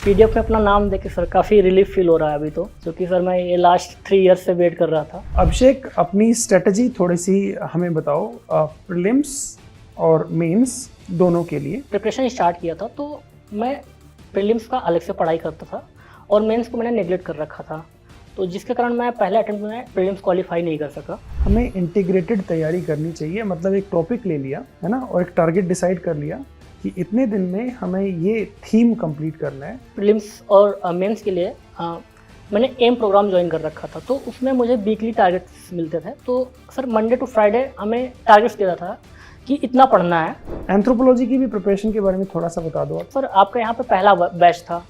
PDF में अपना नाम देके सर काफ़ी रिलीफ फील हो रहा है अभी तो, क्योंकि सर मैं ये लास्ट 3 ईयर्स से वेट कर रहा था। अभिषेक, अपनी स्ट्रेटजी थोड़ी सी हमें बताओ, प्रीलिम्स और मेंस दोनों के लिए। प्रिपरेशन स्टार्ट किया था तो मैं प्रीलिम्स का अलग से पढ़ाई करता था और मेंस को मैंने नेगलेक्ट कर रखा था, तो जिसके कारण मैं पहले अटेम्प्ट में प्रीलिम्स क्वालिफाई नहीं कर सका। हमें इंटीग्रेटेड तैयारी करनी चाहिए, मतलब एक टॉपिक ले लिया है ना, और एक टारगेट डिसाइड कर लिया कि इतने दिन में हमें ये थीम कंप्लीट करना है। प्रीलिम्स और मेंस के लिए मैंने एम प्रोग्राम ज्वाइन कर रखा था, तो उसमें मुझे वीकली टारगेट्स मिलते थे। तो सर मंडे टू फ्राइडे हमें टारगेट्स देता था कि इतना पढ़ना है। एंथ्रोपोलॉजी की भी प्रिपरेशन के बारे में थोड़ा सा बता दो आप। सर आपका यहाँ पे पहला बैच था,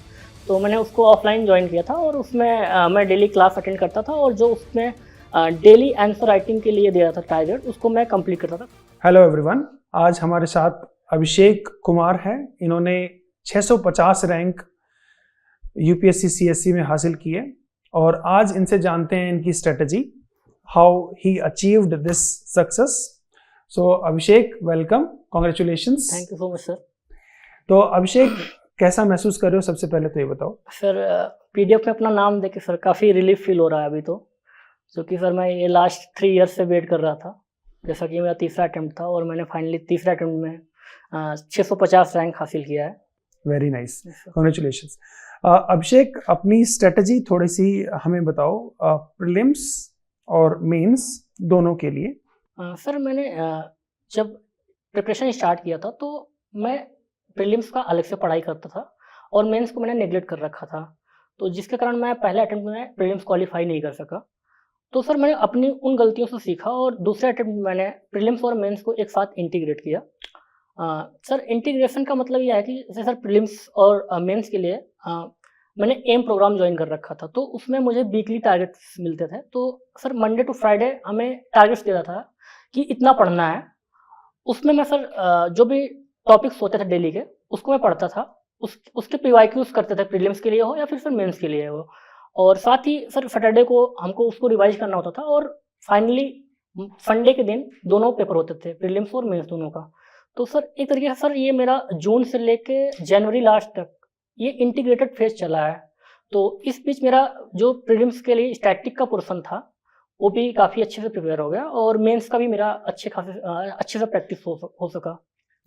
तो मैंने उसको ऑफलाइन ज्वाइन किया था और उसमें मैं डेली क्लास अटेंड करता था, और जो उसमें डेली आंसर राइटिंग के लिए दिया था टारगेट, उसको मैं कंप्लीट करता था। हेलो एवरीवन, आज हमारे साथ अभिषेक कुमार हैं। इन्होंने 650 रैंक यूपीएससी सीएससी में हासिल किए, और आज इनसे जानते हैं इनकी strategy, how he achieved this success. So Abhishek, welcome, congratulations. Thank you so much sir. तो अभिषेक, कैसा महसूस कर रहे हो, सबसे पहले तो ये बताओ। सर पीडीएफ में अपना नाम देके सर काफ़ी रिलीफ फील हो रहा है अभी तो, क्योंकि सर मैं ये लास्ट 3 ईयर्स से वेट कर रहा था। जैसा कि मेरा तीसरा अटेम्प्ट था और मैंने फाइनली तीसरे अटेम्प्ट में 650 रैंक हासिल किया है। Very nice, congratulations. अभिषेक, अपनी स्ट्रेटजी थोड़ी सी हमें बताओ, प्रीलिम्स और मेंस दोनों के लिए। सर मैंने जब प्रिपरेशन स्टार्ट किया था तो मैं प्रीलिम्स का अलग से पढ़ाई करता था और मेंस को मैंने नेगलेक्ट कर रखा था, तो जिसके कारण मैं पहले अटेम्प्ट में प्रीलिम्स क्वालिफाई नहीं कर सका। तो सर मैंने अपनी उन गलतियों से सीखा और दूसरे अटेम्प्ट में मैंने प्रीलिम्स और मेंस को एक साथ इंटीग्रेट किया। सर इंटीग्रेशन का मतलब यह है कि जैसे सर प्रीलिम्स और मेंस के लिए मैंने एम प्रोग्राम ज्वाइन कर रखा था, तो उसमें मुझे वीकली टारगेट्स मिलते थे। तो सर मंडे टू फ्राइडे हमें टारगेट्स देता था कि इतना पढ़ना है। उसमें मैं सर जो भी टॉपिक्स होते थे डेली के, उसको मैं पढ़ता था। उसके पीवाईक्यूज करते थे, प्रीलिम्स के लिए हो या फिर सर मेंस के लिए हो, और साथ ही सर सैटरडे को हमको उसको रिवाइज करना होता था, और फाइनली संडे के दिन दोनों पेपर होते थे, प्रीलिम्स और मेंस दोनों का। तो सर एक तरीके से सर ये मेरा जून से लेके जनवरी लास्ट तक ये इंटीग्रेटेड फेज चला है। तो इस बीच मेरा जो प्रीलिम्स के लिए स्टैटिक का पोर्शन था वो भी काफ़ी अच्छे से प्रिपेयर हो गया, और मेंस का भी मेरा अच्छे से प्रैक्टिस हो सका।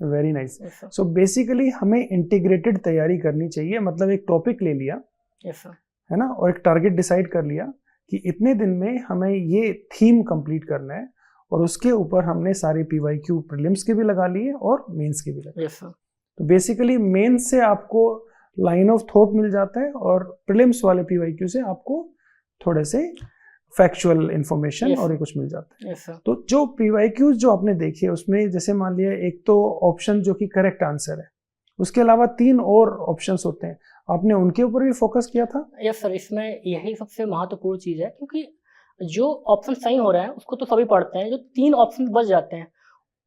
Very nice. सो बेसिकली हमें इंटीग्रेटेड तैयारी करनी चाहिए, मतलब एक टॉपिक ले लिया, यस सर, है ना, और एक टारगेट डिसाइड कर लिया कि इतने दिन में हमें ये थीम कंप्लीट करना है, और उसके ऊपर हमने सारे पीवाईक्यू प्रीलिम्स के भी लगा लिए और मेंस के भी लगा लिए। Yes sir. तो बेसिकली मेंस से आपको लाइन ऑफ थॉट मिल जाता है, और प्रीलिम्स वाले पीवाईक्यू से आपको थोड़े से फैक्चुअल इंफॉर्मेशन Yes, और ये कुछ मिल जाता है। Yes sir. तो जो पीवाईक्यूज जो आपने देखे उसमें जैसे मान लिया एक तो ऑप्शन जो कि करेक्ट आंसर है, उसके अलावा 3 और ऑप्शंस होते हैं, आपने उनके ऊपर भी फोकस किया था। यस सर, इसमें यही सबसे महत्वपूर्ण चीज़ है, क्योंकि जो ऑप्शन सही हो रहे हैं उसको तो सभी पढ़ते हैं, जो 3 ऑप्शन बच जाते हैं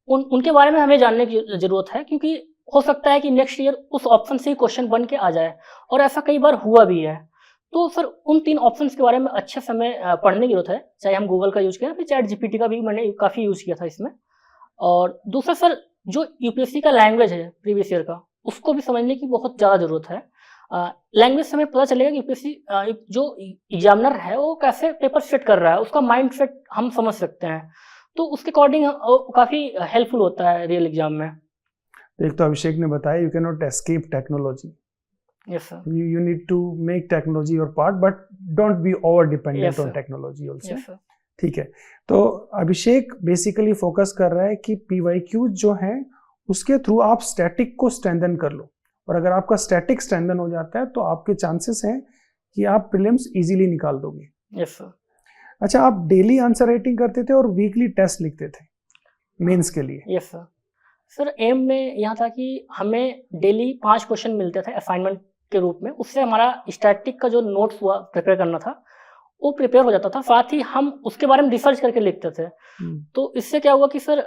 उनके बारे में हमें जानने की ज़रूरत है, क्योंकि हो सकता है कि नेक्स्ट ईयर उस ऑप्शन से ही क्वेश्चन बन के आ जाए, और ऐसा कई बार हुआ भी है। तो सर उन 3 ऑप्शंस के बारे में अच्छे से हमें पढ़ने की जरूरत है, चाहे हम गूगल का यूज़ करें, फिर चैट जीपीटी का भी मैंने काफ़ी यूज़ किया था इसमें। और दूसरा सर, जो यूपीएससी का लैंग्वेज है प्रीवियस ईयर का, उसको भी समझने की बहुत ज़्यादा ज़रूरत है। लैंग्वेज से हमें पता चलेगा कि यूपीएससी जो एग्जामिनर है वो कैसे पेपर सेट कर रहा है, उसका माइंड सेट हम समझ सकते हैं, तो उसके अकॉर्डिंग काफ़ी हेल्पफुल होता है रियल एग्जाम में। एक तो अभिषेक ने बताया you can not escape technology, yes sir, you need to make technology your part, but don't be over dependent Yes, on sir. technology also. Yes sir. ठीक है, तो अभिषेक बेसिकली फोकस कर रहा है कि पीवाईक्यू जो है उसके थ्रू आप स्टैटिक को स्ट्रेंथन कर लो, और अगर आपका स्टैटिक स्ट्रेंथन हो जाता है तो आपके चांसेस हैं कि आप प्रीलिम्स इजीली निकाल दोगे। Yes sir. अच्छा, आप डेली आंसर राइटिंग करते थे और वीकली टेस्ट लिखते थे मेंस के लिए। Yes sir. सर एम में यहाँ था कि हमें डेली 5 क्वेश्चन मिलते थे असाइनमेंट के रूप में, उससे हमारा स्टैटिक का जो नोट्स हुआ प्रिपेयर करना था वो प्रिपेयर हो जाता था, साथ ही हम उसके बारे में रिसर्च करके लिखते थे। तो इससे क्या हुआ कि सर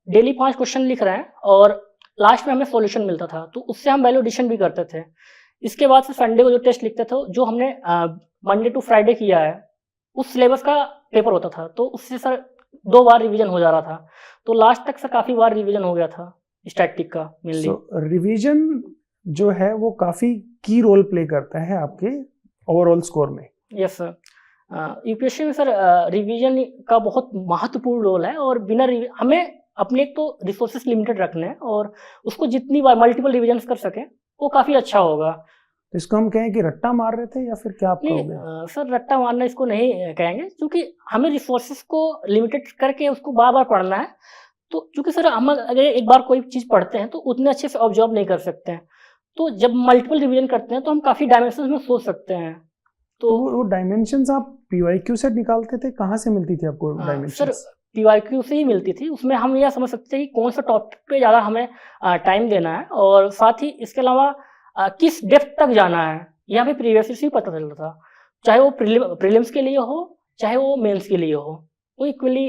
डेली 5 क्वेश्चन लिख रहे हैं और लास्ट में हमें सॉल्यूशन मिलता था, तो उससे हम वैल्यू एडिशन भी करते थे। इसके बाद से संडे को जो टेस्ट लिखते थे, जो हमने मंडे टू फ्राइडे किया है उस सिलेबस का पेपर होता था, तो उससे सर 2 बार रिवीजन हो जा रहा था, तो लास्ट तक सर काफ़ी बार रिवीजन हो गया था स्टैटिक का मेनली। रिवीजन जो है वो काफ़ी की रोल प्ले करता है आपके ओवरऑल स्कोर में। Yes sir. यूपीएससी में सर रिवीजन का बहुत महत्वपूर्ण रोल है, और बिना हमें अपने एक तो रिसोर्सेस लिमिटेड रखने हैं, और उसको जितनी बार मल्टीपल रिविजन्स कर सकें वो काफ़ी अच्छा होगा। तो इसको हम कहें कि रट्टा मार रहे थे या फिर क्या आप कहोगे? सर रट्टा मारना इसको नहीं कहेंगे, क्योंकि हमें रिसोर्सेस को लिमिटेड करके उसको बार बार पढ़ना है। तो क्योंकि सर हम अगर एक बार कोई चीज़ पढ़ते हैं तो उतने अच्छे से ऑब्जर्व नहीं कर सकते हैं। तो जब मल्टीपल रिवीजन करते हैं तो हम काफ़ी डायमेंशंस में सोच सकते हैं। तो वो डायमेंशंस आप पीवाईक्यू से निकालते थे, कहाँ से मिलती थी आपको सर डायमेंशंस? पीवाईक्यू से ही मिलती थी। उसमें हम यह समझ सकते हैं कि कौन सा टॉपिक पे ज़्यादा हमें टाइम देना है, और साथ ही इसके अलावा किस डेप्थ तक जाना है, यह हमें प्रीवियस से ही पता चलता था। चाहे वो प्रीलिम्स के लिए हो, चाहे वो मेंस के लिए हो, वो इक्वली।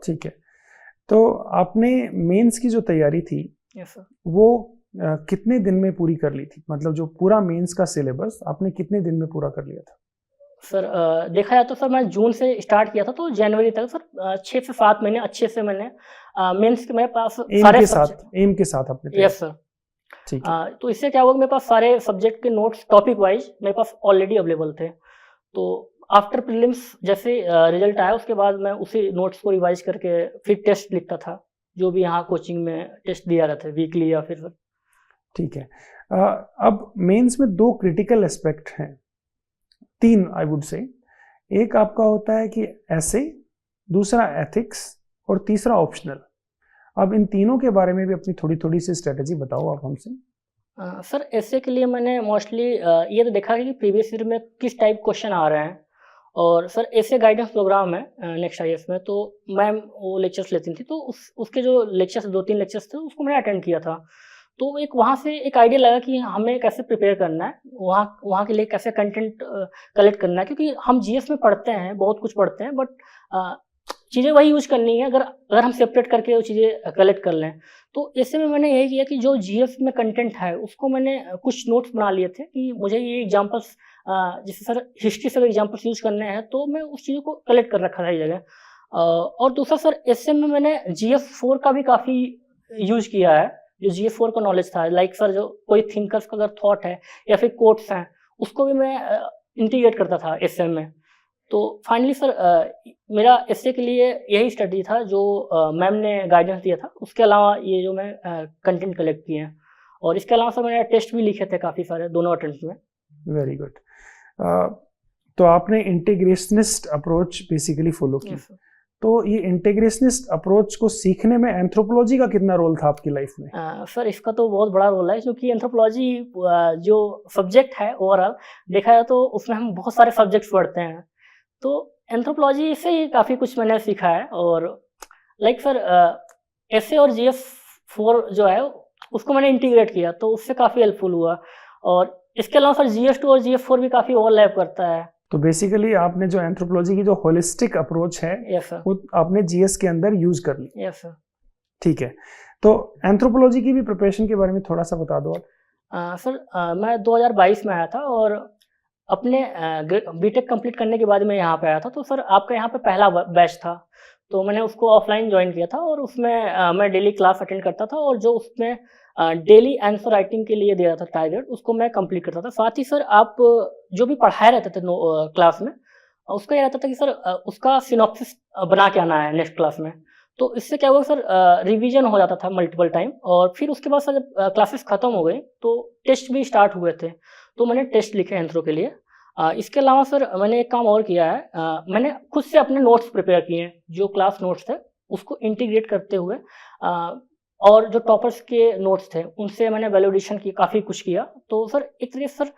ठीक है। तो आपने मेंस की जो तैयारी थी यस सर। वो कितने दिन में पूरी कर ली थी? मतलब जो पूरा मेंस का सिलेबस आपने कितने दिन में पूरा कर लिया था? सर देखा जाए तो सर मैं जून से स्टार्ट किया था, तो जनवरी तक सर 6 से 7 महीने अच्छे से मैंने मेंस के मेरे पास सारे एम के साथ आपने तैयारी? Yes sir. ठीक है। तो इससे क्या हुआ कि मेरे पास सारे सब्जेक्ट के नोट्स टॉपिक वाइज मेरे पास ऑलरेडी अवेलेबल थे। तो आफ्टर प्रीलिम्स जैसे रिजल्ट आया, उसके बाद मैं उसी नोट्स को रिवाइज करके फिर टेस्ट लिखता था, जो भी यहाँ कोचिंग में टेस्ट दिया रहता है वीकली या फिर। ठीक है। अब मेंस में 2 क्रिटिकल एस्पेक्ट हैं, 3 आई वुड से। एक आपका होता है कि ऐसे, दूसरा एथिक्स, और तीसरा ऑप्शनल। अब इन तीनों के बारे में भी अपनी थोड़ी थोड़ी सी स्ट्रेटेजी बताओ आप हमसे। सर ऐसे के लिए मैंने मोस्टली ये तो देखा है कि प्रीवियस ईयर में किस टाइप क्वेश्चन आ रहे हैं, और सर ऐसे गाइडेंस प्रोग्राम है नेक्स्ट आईएएस में, तो मैम वो लेक्चर्स लेती थी, तो उसके जो लेक्चर्स 2-3 लेक्चर्स थे उसको मैंने अटेंड किया था। तो एक वहाँ से एक आइडिया लगा कि हमें कैसे प्रिपेयर करना है, वहाँ के लिए कैसे कंटेंट कलेक्ट करना है, क्योंकि हम जीएस में पढ़ते हैं, बहुत कुछ पढ़ते हैं, बट चीज़ें वही यूज करनी है अगर हम सेपरेट करके वो चीज़ें कलेक्ट कर लें। तो ऐसे में मैंने यही किया कि जो जीएस में कंटेंट है उसको मैंने कुछ नोट्स बना लिए थे कि मुझे ये एग्जांपल्स, जैसे सर हिस्ट्री से अगर एग्जांपल्स यूज करने हैं तो मैं उस चीज़ों को कलेक्ट कर रखा था ये जगह। और दूसरा सर ऐसे में मैंने जीएस4 का भी काफ़ी यूज किया है, जो जीएस4 का नॉलेज था, लाइक सर जो कोई थिंकर्स का अगर थॉट है या फिर कोट्स हैं, उसको भी मैं इंटीग्रेट करता था एसए में। तो फाइनली सर मेरा एसए के लिए यही स्टडी था जो मैम ने गाइडेंस दिया था। उसके अलावा ये जो मैं कंटेंट कलेक्ट किए हैं, और इसके अलावा सर मैंने टेस्ट भी लिखे थे काफ़ी सारे दोनों अटेम्प्ट में। Very good. तो आपने इंटीग्रेशनिस्ट अप्रोच बेसिकली फॉलो की। Yes, sir. तो ये इंटीग्रेशनिस्ट अप्रोच को सीखने में एंथ्रोपोलॉजी का कितना रोल था आपकी लाइफ में? सर इसका तो बहुत बड़ा रोल है, क्योंकि एंथ्रोपोलॉजी जो सब्जेक्ट है ओवरऑल देखा जाए तो उसमें हम बहुत सारे सब्जेक्ट्स पढ़ते हैं। तो एंथ्रोपोलॉजी से ही काफ़ी कुछ मैंने सीखा है, और लाइक सर एसए और जीएस4 जो है उसको मैंने इंटीग्रेट किया, तो उससे काफ़ी हेल्पफुल हुआ। और इसके अलावा सर जीएस2 और जीएस4 भी काफ़ी ओवरलैप करता है। तो बेसिकली आपने जो एंथ्रोपोलॉजी की जो होलिस्टिक अप्रोच है यस सर। वो आपने जीएस के अंदर यूज कर ली। Yes sir. ठीक है। तो एंथ्रोपोलॉजी की भी प्रिपरेशन के बारे में थोड़ा सा बता दो आप। सर मैं 2022 में आया था, और अपने बीटेक कंप्लीट करने के बाद मैं यहाँ पे आया था। तो सर आपका यहाँ पे पहला बैच था, तो मैंने उसको ऑफलाइन ज्वाइन किया था, और उसमें मैं डेली क्लास अटेंड करता था, और जो उसमें डेली आंसर राइटिंग के लिए दिया था टारगेट, उसको मैं कंप्लीट करता था। साथ ही सर आप जो भी पढ़ाए रहते थे क्लास में, उसका ये रहता था कि सर उसका सिनॉप्सिस बना के आना है नेक्स्ट क्लास में। तो इससे क्या हुआ सर, रिवीजन हो जाता था मल्टीपल टाइम, और फिर उसके बाद सर जब क्लासेस ख़त्म हो गई तो टेस्ट भी स्टार्ट हुए थे, तो मैंने टेस्ट लिखे एंथ्रो के लिए। इसके अलावा सर मैंने एक काम और किया है, मैंने खुद से अपने नोट्स प्रिपेयर किए हैं, जो क्लास नोट्स थे उसको इंटीग्रेट करते हुए, और जो टॉपर्स के नोट्स थे उनसे मैंने वैलिडेशन की, काफ़ी कुछ किया। तो सर एक तरीके से सर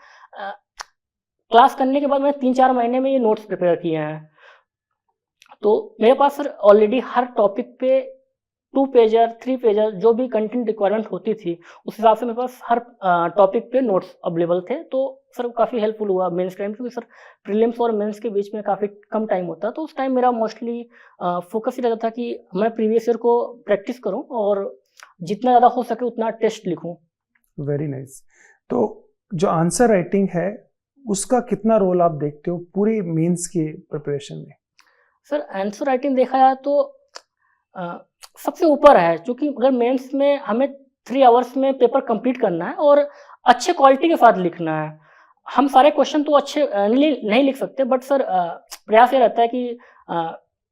क्लास करने के बाद मैंने 3-4 महीने में ये नोट्स प्रिपेयर किए हैं। तो मेरे पास सर ऑलरेडी हर टॉपिक पे 2 पेजर 3 पेजर जो भी कंटेंट रिक्वायरमेंट होती थी, उस हिसाब से मेरे पास हर टॉपिक पे नोट्स अवेलेबल थे। तो सर काफ़ी हेल्पफुल हुआ मेंस टाइम, क्योंकि सर प्रीलिम्स और मेंस के बीच में काफ़ी कम टाइम होता है। तो उस टाइम मेरा मोस्टली फोकस ही रहता था कि मैं प्रीवियस ईयर को प्रैक्टिस करूं, और जितना ज़्यादा हो सके उतना टेस्ट लिखूं। Very nice. तो जो आंसर राइटिंग है उसका कितना रोल आप देखते हो पूरे मेंस के प्रिपरेशन में? सर आंसर राइटिंग देखा जाए तो सबसे ऊपर है, क्योंकि अगर मेंस में हमें 3 आवर्स में पेपर कंप्लीट करना है, और अच्छे क्वालिटी के साथ लिखना है। हम सारे क्वेश्चन तो अच्छे नहीं लिख सकते, बट सर प्रयास ये रहता है कि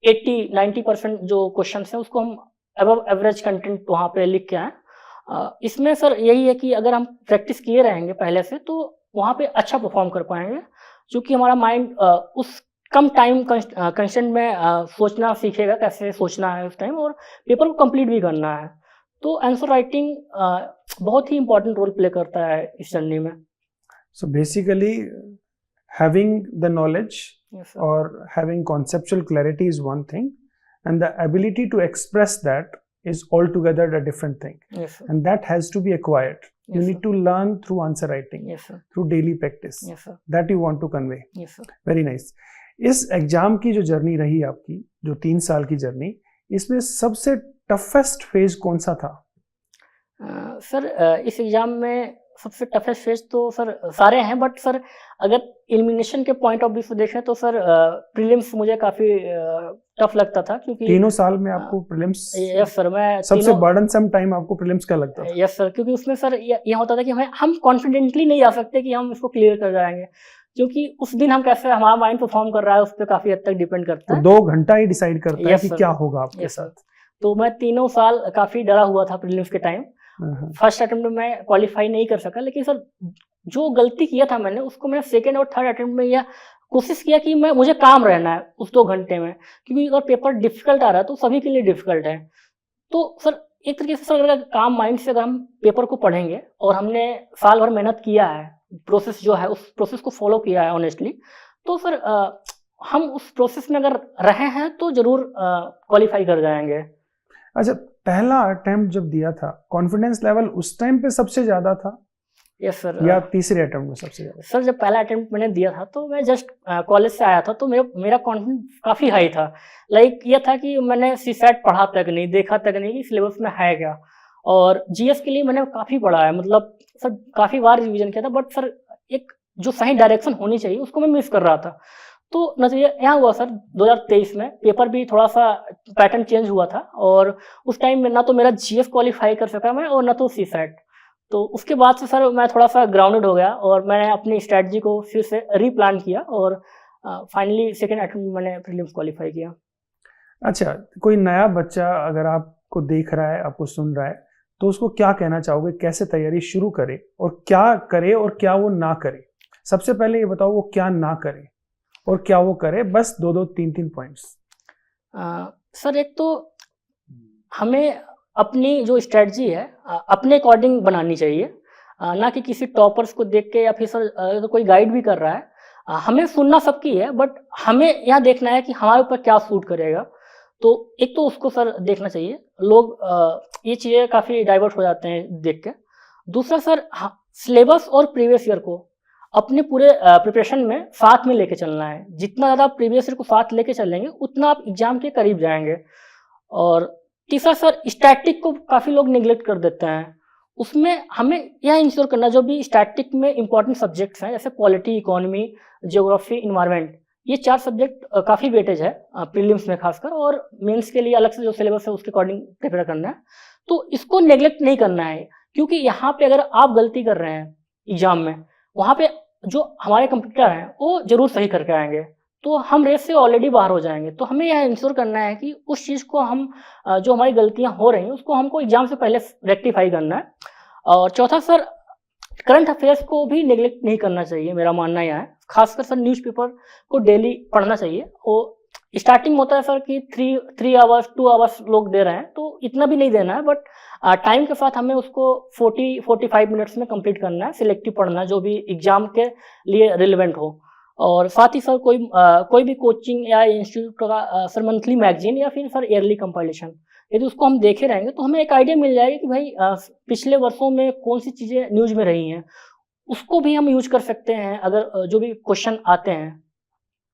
80-90% जो क्वेश्चंस हैं उसको हम अबव एवरेज कंटेंट वहाँ पे लिख के आएँ। इसमें सर यही है कि अगर हम प्रैक्टिस किए रहेंगे पहले से तो वहाँ पे अच्छा परफॉर्म कर पाएँगे, क्योंकि हमारा माइंड उस कम टाइम कंस्ट्रेंट में सोचना सीखेगा, कैसे सोचना है उस टाइम, और पेपर को कंप्लीट भी करना है। तो आंसर राइटिंग बहुत ही इम्पोर्टेंट रोल प्ले करता है इस जर्नी में। So basically, having the knowledge Yes, sir. or having conceptual clarity is one thing, and the ability to express that is altogether a different thing. Yes, sir. And that has to be acquired. You Yes, need sir. to learn through answer writing, Yes, sir. through daily practice. Yes, sir. That you want to convey. Yes, sir. Very nice. इस exam की जो journey रही आपकी, जो 3 साल की journey, इसमें सबसे टफेस्ट फेज कौन सा था? सर इस एग्जाम में सबसे टफेस्ट फेज तो सर सारे हैं, बट सर अगर एलिमिनेशन के पॉइंट ऑफ व्यू से देखें तो सर प्रीलिम्स मुझे काफ़ी टफ लगता था, क्योंकि 3 साल में आपको प्रीलिम्स, यस सर, मैं सबसे बर्डनसम टाइम आपको प्रीलिम्स का लगता था? यस सर, क्योंकि उसमें सर ये होता था कि हम कॉन्फिडेंटली नहीं जा सकते कि हम इसको क्लियर कर जाएंगे, क्योंकि उस दिन हम कैसे हमारा माइंड परफॉर्म कर रहा है उस पर काफ़ी हद तक डिपेंड करता है। 2 घंटा ही डिसाइड करता है Yes, कि sir. क्या होगा आपके Yes, sir. साथ। तो मैं तीनों साल काफ़ी डरा हुआ था प्रीलिम्स के टाइम। फर्स्ट अटेम्प्ट में मैं क्वालिफाई नहीं कर सका, लेकिन सर जो गलती किया था मैंने उसको मैंने सेकेंड और थर्ड अटेम्प्ट में यह कोशिश किया कि मुझे काम रहना है उस 2 घंटे में, क्योंकि अगर पेपर डिफिकल्ट आ रहा है तो सभी के लिए डिफिकल्ट है। तो सर एक तरीके से सर अगर काम माइंड से अगर हम पेपर को पढ़ेंगे और हमने साल भर मेहनत किया है, प्रोसेस जो है उस प्रोसेस को फॉलो किया है ऑनेस्टली, तो सर हम उस प्रोसेस में अगर रहे हैं तो जरूर क्वालिफाई कर जाएंगे। अच्छा, पहला अटेम्प्ट जब दिया था, कॉन्फिडेंस लेवल उस टाइम पे सबसे ज्यादा था? Yes sir. या तीसरे अटेम्प्ट में सबसे ज्यादा? सर जब पहला अटेम्प्ट मैंने दिया था तो मैं जस्ट कॉलेज से आया था, तो मेरा कॉन्फिडेंस काफ़ी हाई था। लाइक ये था कि मैंने सीसैट पढ़ा तक नहीं, देखा तक नहीं कि सिलेबस में है क्या, और जीएस के लिए मैंने काफ़ी पढ़ा है, मतलब सर काफ़ी बार रिवीजन किया था, बट सर एक जो सही डायरेक्शन होनी चाहिए उसको मैं मिस कर रहा था। तो नतीजा यहाँ हुआ सर 2023 में पेपर भी थोड़ा सा पैटर्न चेंज हुआ था, और उस टाइम में ना तो मेरा जीएस क्वालिफाई कर सका मैं और ना तो सीसैट। तो उसके बाद से सर मैं थोड़ा सा ग्राउंडेड हो गया और मैंने अपनी स्ट्रैटेजी को फिर से रीप्लान किया, और फाइनली सेकेंड अटेम्प्ट में मैंने प्रीलिम्स क्वालिफाई किया। अच्छा, कोई नया बच्चा अगर आपको देख रहा है, आपको सुन रहा है, तो उसको क्या कहना चाहोगे, कैसे तैयारी शुरू करे और क्या करे और क्या वो ना करे? सबसे पहले ये बताओ वो क्या ना करे और क्या वो करे, बस 2-2, 3-3 पॉइंट्स। सर एक तो हमें अपनी जो स्ट्रेटजी है अपने अकॉर्डिंग बनानी चाहिए, ना कि किसी टॉपर्स को देख के, या फिर सर अगर कोई गाइड भी कर रहा है हमें सुनना सबकी है, बट हमें यह देखना है कि हमारे ऊपर क्या सूट करेगा। तो एक तो उसको सर देखना चाहिए, लोग ये चीज़ें काफ़ी डाइवर्ट हो जाते हैं देख के। दूसरा सर सिलेबस और प्रीवियस ईयर को अपने पूरे प्रिपरेशन में साथ में लेके चलना है। जितना ज़्यादा प्रीवियस ईयर को साथ लेके चलेंगे उतना आप एग्जाम के करीब जाएंगे। और तीसरा सर स्टैटिक को काफ़ी लोग निगलेक्ट कर देते हैं, उसमें हमें यह इंश्योर करना, जो भी स्टैटिक में इंपॉर्टेंट सब्जेक्ट्स हैं जैसे पॉलिटी, इकोनॉमी, जियोग्राफी, इन्वायरमेंट, ये 4 सब्जेक्ट काफ़ी वेटेज है प्रीलिम्स में खासकर, और मेंस के लिए अलग से जो सिलेबस है उसके अकॉर्डिंग प्रिपेयर करना है। तो इसको नेगलेक्ट नहीं करना है, क्योंकि यहाँ पे अगर आप गलती कर रहे हैं एग्जाम में, वहाँ पे जो हमारे कंप्यूटर हैं वो जरूर सही करके आएंगे, तो हम रेस से ऑलरेडी बाहर हो जाएंगे। तो हमें यह इंश्योर करना है कि उस चीज़ को हम जो हमारी गलतियाँ हो रही हैं उसको हमको एग्जाम से पहले रेक्टिफाई करना है। और चौथा सर करंट अफेयर्स को भी नेगलेक्ट नहीं करना चाहिए, मेरा मानना यह है। खासकर सर न्यूज़पेपर को डेली पढ़ना चाहिए। वो स्टार्टिंग होता है सर कि 3 आवर्स 2 आवर्स लोग दे रहे हैं, तो इतना भी नहीं देना है, बट टाइम के साथ हमें उसको 40-45 मिनट्स में कंप्लीट करना है, सिलेक्टिव पढ़ना है जो भी एग्जाम के लिए रिलेवेंट हो। और साथ ही सर कोई भी कोचिंग या इंस्टीट्यूट का सर मंथली मैगजीन या फिर सर ईयरली कंपाइलेशन, यदि उसको हम देखे रहेंगे तो हमें एक आइडिया मिल जाएगा कि भाई पिछले वर्षों में कौन सी चीज़ें न्यूज़ में रही हैं, उसको भी हम यूज कर सकते हैं अगर जो भी क्वेश्चन आते हैं।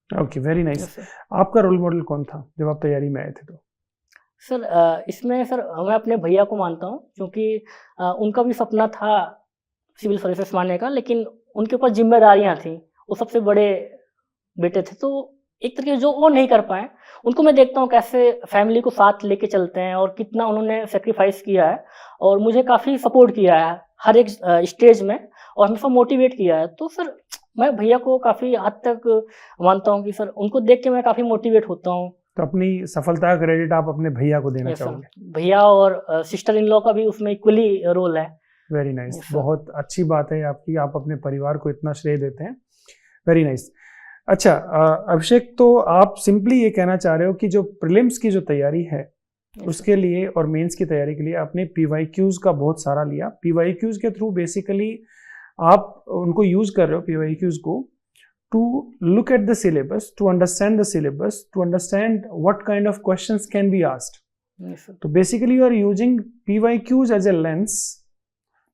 Okay, very nice. आपका रोल मॉडल कौन था जब आप तैयारी में आए थे? तो सर इसमें सर मैं अपने भैया को मानता हूँ, क्योंकि उनका भी सपना था सिविल सर्विसेज मानने का, लेकिन उनके ऊपर जिम्मेदारियाँ थी, वो सबसे बड़े बेटे थे, तो एक तरीके जो वो नहीं कर पाए, उनको मैं देखता हूँ कैसे फैमिली को साथ लेके चलते हैं और कितना उन्होंने सेक्रीफाइस किया है, और मुझे काफ़ी सपोर्ट किया है हर एक स्टेज में और हमेशा मोटिवेट किया है। तो सर मैं भैया को काफ़ी हद तक मानता हूँ कि सर उनको देख के मैं काफ़ी मोटिवेट होता हूँ। तो अपनी सफलता का क्रेडिट आप अपने भैया को देना यस सर, चाहोगे? भैया और सिस्टर इन लॉ का भी उसमें इक्वली रोल है। Very nice, yes sir. बहुत अच्छी बात है आपकी, आप अपने परिवार को इतना श्रेय देते हैं। Very nice. अच्छा अभिषेक, तो आप सिंपली ये कहना चाह रहे हो कि जो प्रीलिम्स की जो तैयारी है उसके लिए और मेंस की तैयारी के लिए आपने PYQs का बहुत सारा लिया। PYQs के थ्रू बेसिकली आप उनको यूज कर रहे हो PYQs को to look at the syllabus, to understand the syllabus, to understand what kind of questions can be asked. Yes, sir. So basically you are using PYQs as a lens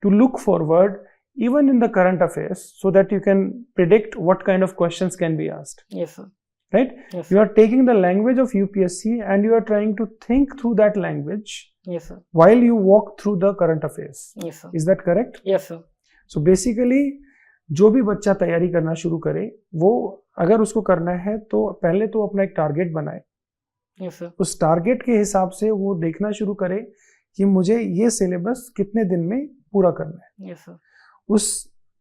to look forward even in the current affairs so that you can predict what kind of questions can be asked. Yes, sir. Right? Yes, you are taking the language of UPSC and you are trying to think through that language. Yes, sir. While you walk through the current affairs. Yes, sir. Is that correct? Yes, sir. So basically जो भी बच्चा तैयारी करना शुरू करे वो अगर उसको करना है तो पहले तो अपना एक टारगेट बनाए। Yes, sir. उस टारगेट के हिसाब से वो देखना शुरू करे कि मुझे ये सिलेबस कितने दिन में पूरा करना है। Yes, sir. उस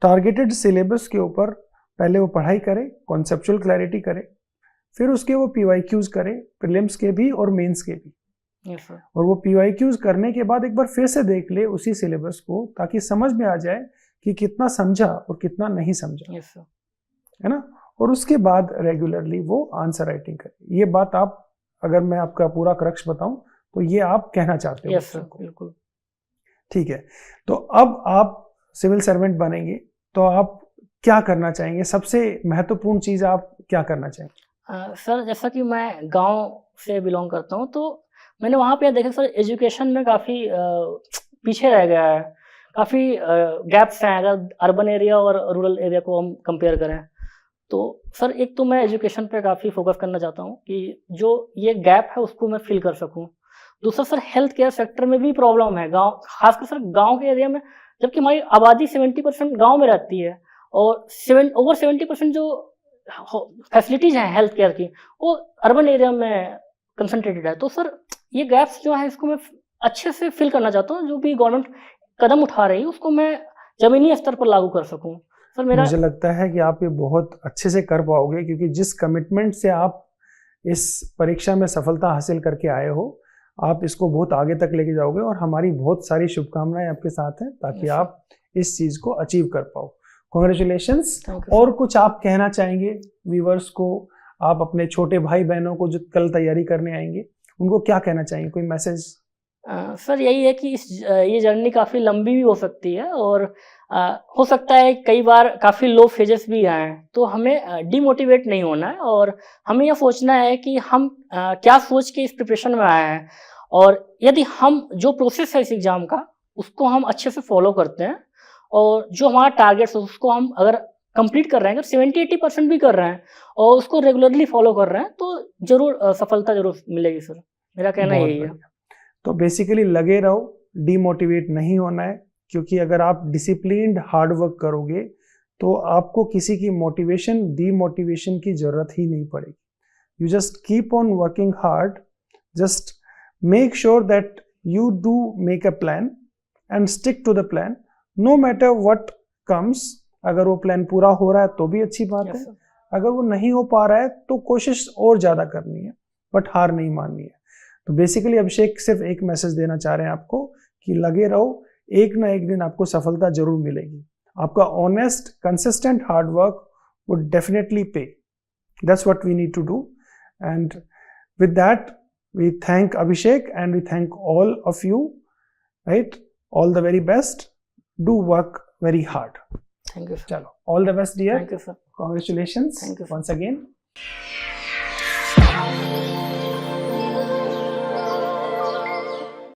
टारगेटेड सिलेबस के ऊपर पहले वो पढ़ाई करे, कॉन्सेप्चुअल क्लैरिटी करे, फिर उसके वो PYQs करे, प्रीलिम्स के भी और मेंस के भी। Yes, sir. और वो PYQs करने के बाद एक बार फिर से देख ले उसी सिलेबस को ताकि समझ में आ जाए कि कितना समझा और कितना नहीं समझा। Yes, sir. है ना। और उसके बाद रेगुलरली वो आंसर राइटिंग करे। ये बात आप, अगर मैं आपका पूरा क्रक्स बताऊं तो ये आप कहना चाहते हो? Yes, sir. बिल्कुल। ठीक है, तो अब आप सिविल सर्वेंट बनेंगे तो आप क्या करना चाहेंगे? सबसे महत्वपूर्ण चीज आप क्या करना चाहेंगे? सर जैसा कि मैं गांव से बिलोंग करता हूं तो मैंने वहां पे देखा सर एजुकेशन में काफ़ी पीछे रह गया है, काफ़ी गैप्स हैं अगर अर्बन एरिया और रूरल एरिया को हम कंपेयर करें तो। सर एक तो मैं एजुकेशन पे काफ़ी फोकस करना चाहता हूँ कि जो ये गैप है उसको मैं फिल कर सकूँ। दूसरा सर हेल्थ केयर सेक्टर में भी प्रॉब्लम है गांव, खासकर सर गांव के एरिया में, जबकि हमारी आबादी 70% गांव में रहती है और ओवर 70% जो फैसिलिटीज़ हैं हेल्थ केयर की वो अर्बन एरिया में कंसंट्रेटेड है। तो सर ये गैप्स जो है इसको मैं अच्छे से फिल करना चाहता हूँ। जो भी गवर्नमेंट कदम उठा रही है उसको मैं जमीनी स्तर पर लागू कर सकूं। सर मुझे लगता है कि आप ये बहुत अच्छे से कर पाओगे क्योंकि जिस कमिटमेंट से आप इस परीक्षा में सफलता हासिल करके आए हो आप इसको बहुत आगे तक लेके जाओगे और हमारी बहुत सारी शुभकामनाएं आपके साथ हैं ताकि आप इस चीज को अचीव कर पाओ। कॉन्ग्रेचुलेशंस। और कुछ आप कहना चाहेंगे व्यूअर्स को, आप अपने छोटे भाई बहनों को जो कल तैयारी करने आएंगे उनको क्या कहना चाहेंगे, कोई मैसेज? सर यही है कि ये जर्नी काफ़ी लंबी भी हो सकती है और हो सकता है कई बार काफ़ी लो फेजेस भी आए, तो हमें डिमोटिवेट नहीं होना है और हमें यह सोचना है कि हम क्या सोच के इस प्रिपरेशन में आए हैं और यदि हम जो प्रोसेस है इस एग्ज़ाम का उसको हम अच्छे से फॉलो करते हैं और जो हमारा टारगेट्स है उसको हम अगर कंप्लीट कर रहे हैं, अगर 70-80% भी कर रहे हैं और उसको रेगुलरली फॉलो कर रहे हैं तो जरूर सफलता जरूर मिलेगी। सर मेरा कहना यही है। तो बेसिकली लगे रहो, डीमोटिवेट नहीं होना है क्योंकि अगर आप डिसिप्लिन्ड हार्ड वर्क करोगे तो आपको किसी की मोटिवेशन डीमोटिवेशन की जरूरत ही नहीं पड़ेगी। You just keep on working hard, just make sure that you do make a plan and stick to the plan no matter what comes. अगर वो प्लान पूरा हो रहा है तो भी अच्छी बात है, अगर वो नहीं हो पा रहा है तो कोशिश और ज्यादा करनी है बट हार नहीं माननी है। तो बेसिकली अभिषेक सिर्फ एक मैसेज देना चाह रहे हैं आपको कि लगे रहो, एक ना एक दिन आपको सफलता जरूर मिलेगी। आपका honest consistent hard work would definitely pay. That's what we need to do and with that we thank Abhishek and we thank all of you, right? All the very best, do work very hard. Thank you. चलो, all the best dear. Thank you sir. Congratulations thank you once again.